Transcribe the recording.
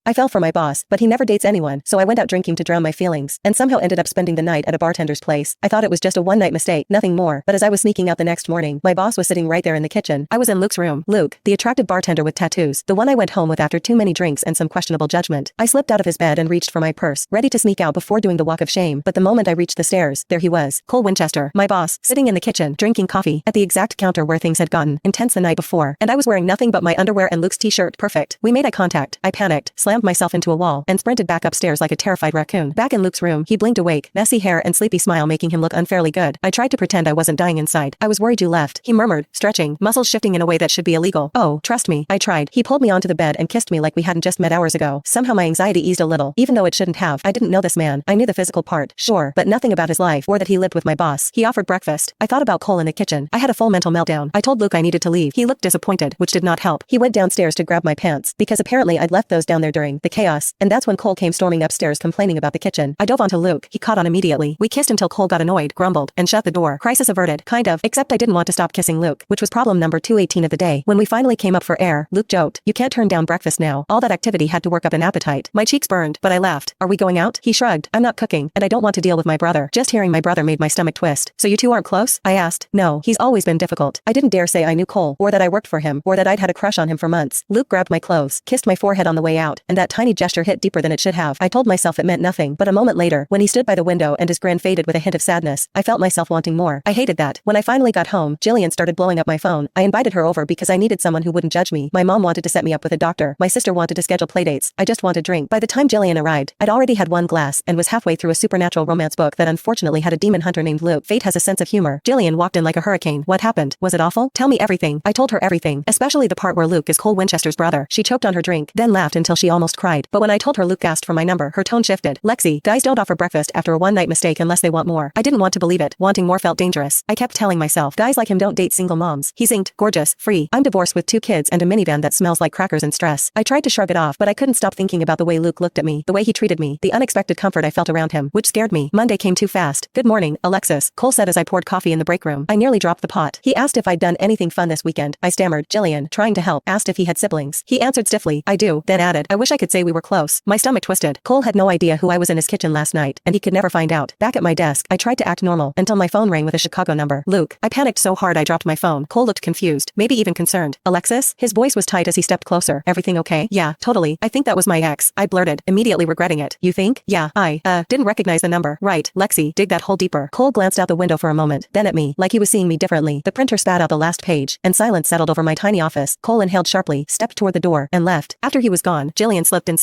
I fell for my boss, but he never dates anyone, so I went out drinking to drown my feelings, and somehow ended up spending the night at a bartender's place. I thought it was just a one-night mistake, nothing more, but as I was sneaking out the next morning, my boss was sitting right there in the kitchen. I was in Luke's room. Luke, the attractive bartender with tattoos, the one I went home with after too many drinks and some questionable judgment. I slipped out of his bed and reached for my purse, ready to sneak out before doing the walk of shame, but the moment I reached the stairs, there he was, Cole Winchester, my boss, sitting in the kitchen, drinking coffee, at the exact counter where things had gotten intense the night before, and I was wearing nothing but my underwear and Luke's t-shirt. Perfect. We made eye contact. I panicked, slammed myself into a wall, and sprinted back upstairs like a terrified raccoon. Back in Luke's room, he blinked awake, messy hair and sleepy smile making him look unfairly good. I tried to pretend I wasn't dying inside. I was worried you left, he murmured, stretching, muscles shifting in a way that should be illegal. Oh, trust me, I tried. He pulled me onto the bed and kissed me like we hadn't just met hours ago. Somehow my anxiety eased a little, even though it shouldn't have. I didn't know this man. I knew the physical part, sure, but nothing about his life or that he lived with my boss. He offered breakfast. I thought about Cole in the kitchen. I had a full mental meltdown. I told Luke I needed to leave. He looked disappointed, which did not help. He went downstairs to grab my pants, because apparently I'd left those down there during the chaos, and that's when Cole came storming upstairs complaining about the kitchen. I dove onto Luke. He caught on immediately. We kissed until Cole got annoyed, grumbled, and shut the door. Crisis averted, kind of, except I didn't want to stop kissing Luke, which was problem number 218 of the day. When we finally came up for air, Luke joked, "You can't turn down breakfast now." All that activity had to work up an appetite. My cheeks burned, but I laughed. "Are we going out?" He shrugged. "I'm not cooking, and I don't want to deal with my brother." Just hearing my brother made my stomach twist. "So you two aren't close?" I asked. "No, he's always been difficult." I didn't dare say I knew Cole, or that I worked for him, or that I'd had a crush on him for months. Luke grabbed my clothes, kissed my forehead on the way out, and that tiny gesture hit deeper than it should have. I told myself it meant nothing, but a moment later, when he stood by the window and his grin faded with a hint of sadness, I felt myself wanting more. I hated that. When I finally got home, Jillian started blowing up my phone. I invited her over because I needed someone who wouldn't judge me. My mom wanted to set me up with a doctor. My sister wanted to schedule playdates. I just wanted drink. By the time Jillian arrived, I'd already had one glass and was halfway through a supernatural romance book that unfortunately had a demon hunter named Luke. Fate has a sense of humor. Jillian walked in like a hurricane. "What happened? Was it awful? Tell me everything." I told her everything, especially the part where Luke is Cole Winchester's brother. She choked on her drink, then laughed until she almost cried. But when I told her Luke asked for my number, her tone shifted. "Lexi, guys don't offer breakfast after a one-night mistake unless they want more." I didn't want to believe it. Wanting more felt dangerous. I kept telling myself, guys like him don't date single moms. He's inked, gorgeous, free. I'm divorced with 2 kids and a minivan that smells like crackers and stress. I tried to shrug it off, but I couldn't stop thinking about the way Luke looked at me, the way he treated me, the unexpected comfort I felt around him, which scared me. Monday came too fast. "Good morning, Alexis," Cole said as I poured coffee in the break room. I nearly dropped the pot. He asked if I'd done anything fun this weekend. I stammered. Jillian, trying to help, asked if he had siblings. He answered stiffly, "I do," then added, "I wish I could say we were close." My stomach twisted. Cole had no idea who I was in his kitchen last night, and he could never find out. Back at my desk, I tried to act normal, until my phone rang with a Chicago number. Luke. I panicked so hard I dropped my phone. Cole looked confused, maybe even concerned. "Alexis?" His voice was tight as he stepped closer. "Everything okay?" "Yeah, totally. I think that was my ex," I blurted, immediately regretting it. "You think?" "Yeah, I didn't recognize the number." "Right, Lexi, dig that hole deeper." Cole glanced out the window for a moment, then at me, like he was seeing me differently. The printer spat out the last page, and silence settled over my tiny office. Cole inhaled sharply, stepped toward the door, and left. After he was gone, Jillian slipped inside.